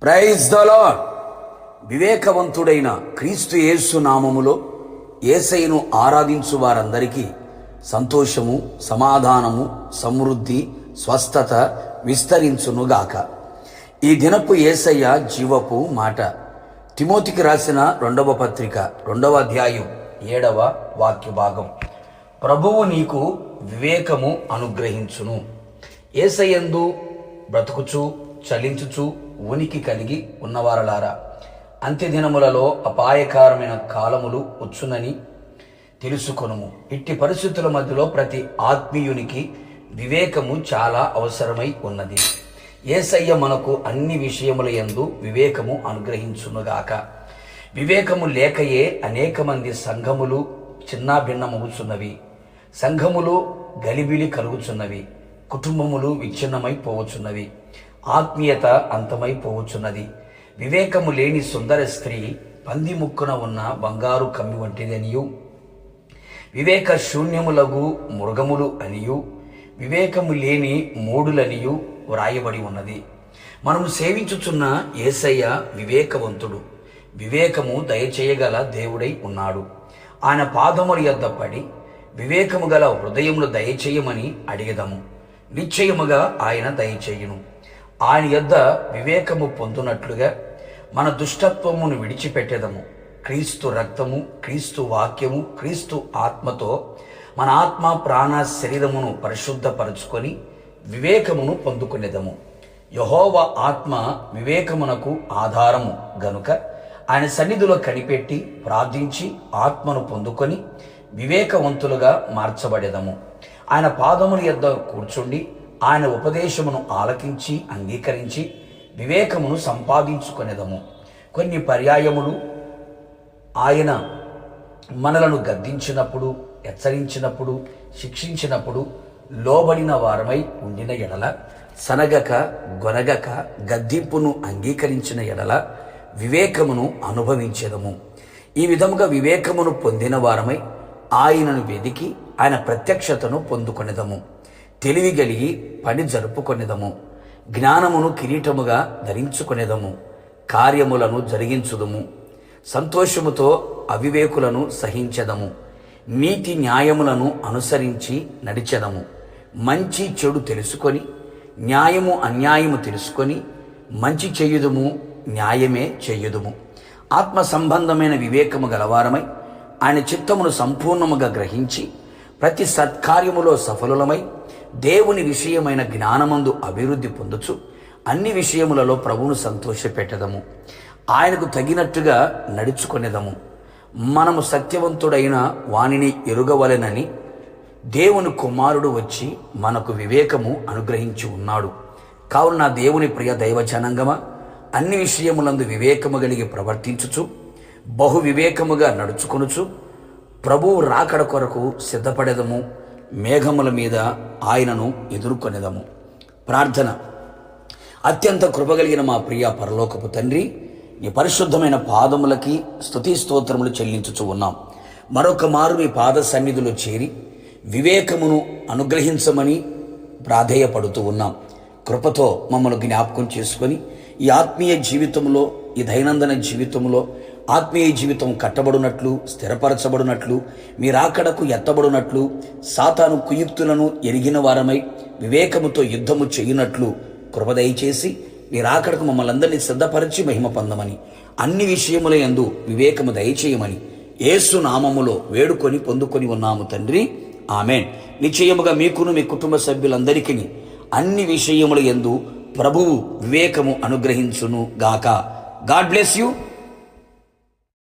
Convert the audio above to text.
Praise the lord. వివేకవంతుడైన క్రీస్తు యేసు నామములో యేసయ్యను ఆరాధించు వారందరికీ సంతోషము, సమాధానము, సమృద్ధి, స్వస్థత విస్తరించునుగాక. ఈ దినపు యేసయ్య జీవపు మాట. తిమోతికి రాసిన 2వ పత్రిక 2వ అధ్యాయం 7వ వాక్య భాగం. ప్రభువు నీకు వివేకము అనుగ్రహించును. యేసయ్యందు బ్రతుకుచు చలించుచు ఉనికి కలిగి ఉన్నవారలారా, అంత్యదినములలో అపాయకరమైన కాలములు వచ్చునని తెలుసుకొనుము. ఇట్టి పరిస్థితుల మధ్యలో ప్రతి ఆత్మీయునికి వివేకము చాలా అవసరమై ఉన్నది. యేసయ్య మనకు అన్ని విషయముల యందు వివేకము అనుగ్రహించునుగాక. వివేకము లేకయే అనేక మంది సంఘములు చిన్నాభిన్నమవుచున్నవి, సంఘములు గలిబిలి కలుగుచున్నవి, కుటుంబములు విచ్ఛిన్నమైపోవచున్నవి, ఆత్మీయత అంతమైపోవచున్నది. వివేకము లేని సుందర స్త్రీ పంది ముక్కున ఉన్న బంగారు కమ్మి వంటిదనియు, వివేక శూన్యములగు మృగములు అనియు, వివేకము లేని మూడులనియు వ్రాయబడి ఉన్నది. మనము సేవించుచున్న యేసయ్య వివేకవంతుడు. వివేకము దయచేయగల దేవుడై ఉన్నాడు. ఆయన పాదముల యొద్ద పడి వివేకము గల హృదయమును దయచేయమని అడిగదము. నిశ్చయముగా ఆయన దయచేయును. ఆయన యొద్ద వివేకము పొందునట్లుగా మన దుష్టత్వమును విడిచిపెట్టేదము. క్రీస్తు రక్తము, క్రీస్తు వాక్యము, క్రీస్తు ఆత్మతో మన ఆత్మ, ప్రాణ, శరీరమును పరిశుద్ధపరచుకొని వివేకమును పొందుకునేదము. యెహోవా ఆత్మ వివేకమునకు ఆధారము గనుక ఆయన సన్నిధిలో కనిపెట్టి ప్రార్థించి ఆత్మను పొందుకొని వివేకవంతులుగా మార్చబడేదము. ఆయన పాదముల యొద్ద కూర్చుండి ఆయన ఉపదేశమును ఆలకించి అంగీకరించి వివేకమును సంపాదించుకునేదము. కొన్ని పర్యాయములు ఆయన మనలను గద్దించినప్పుడు, హెచ్చరించినప్పుడు, శిక్షించినప్పుడు లోబడిన వారమై ఉండిన ఎడల, సనగక గొనగక గద్దింపును అంగీకరించిన ఎడల వివేకమును అనుభవించేదము. ఈ విధముగా వివేకమును పొందిన వారమై ఆయనను వెదికి ఆయన ప్రత్యక్షతను పొందుకొనేదము. తెలివి కలిగి పని జరుపుకొనేదము. జ్ఞానమును కిరీటముగా ధరించుకొనేదము. కార్యములను జరిగించుదము. సంతోషముతో అవివేకులను సహించెదము. నీతి న్యాయములను అనుసరించి నడిచెదము. మంచి చెడు తెలుసుకొని న్యాయము అన్యాయము తెలుసుకొని మంచి చేయుదుము, న్యాయమే చేయుదుము. ఆత్మ సంబంధమైన వివేకము గలవారమై ఆయన చిత్తమును సంపూర్ణముగా గ్రహించి ప్రతి సత్కార్యములో సఫలులమై దేవుని విషయమైన జ్ఞానమందు అభివృద్ధి పొందుచు అన్ని విషయములలో ప్రభువును సంతోషపెట్టదము. ఆయనకు తగినట్టుగా నడుచుకొనేదము. మనము సత్యవంతుడైన వానిని ఎరుగవలెనని దేవుని కుమారుడు వచ్చి మనకు వివేకము అనుగ్రహించి ఉన్నాడు. కావున నా దేవుని ప్రియ దైవజనాంగమా, అన్ని విషయములందు వివేకము కలిగి ప్రవర్తించుచు బహు వివేకముగా నడుచుకొనుచు ప్రభువు రాకడ కొరకు సిద్ధపడేదము. మేఘముల మీద ఆయనను ఎదుర్కొనేదము. ప్రార్థన. అత్యంత కృపగలిగిన మా ప్రియ పరలోకపు తండ్రి, నీ పరిశుద్ధమైన పాదములకి స్తుతి స్తోత్రములు చెల్లించుచు ఉన్నాం. మరొక మారు మీ పాద సన్నిధిలో చేరి వివేకమును అనుగ్రహించమని ప్రాధేయపడుతూ ఉన్నాం. కృపతో మమ్మల్ని జ్ఞాపకం చేసుకొని ఈ ఆత్మీయ జీవితంలో, ఈ దైనందిన జీవితంలో ఆత్మీయ జీవితం కట్టబడినట్లు, స్థిరపరచబడినట్లు, మీరాకడకు ఎత్తబడినట్లు, సాతాను కుయుక్తులను ఎరిగిన వారమై వివేకముతో యుద్ధము చేయునట్లు కృప దయచేసి మీరాకడకు మమ్మల్ని అందరినీ సిద్ధపరిచి మహిమ పొందమని, అన్ని విషయముల యందు వివేకము దయచేయమని యేసు నామములో వేడుకొని పొందుకొని ఉన్నాము తండ్రి. ఆమేన్. నిశ్చయముగా మీకును మీ కుటుంబ సభ్యులందరికీ అన్ని విషయముల యందు ప్రభువు వివేకము అనుగ్రహించును గాక. God bless you.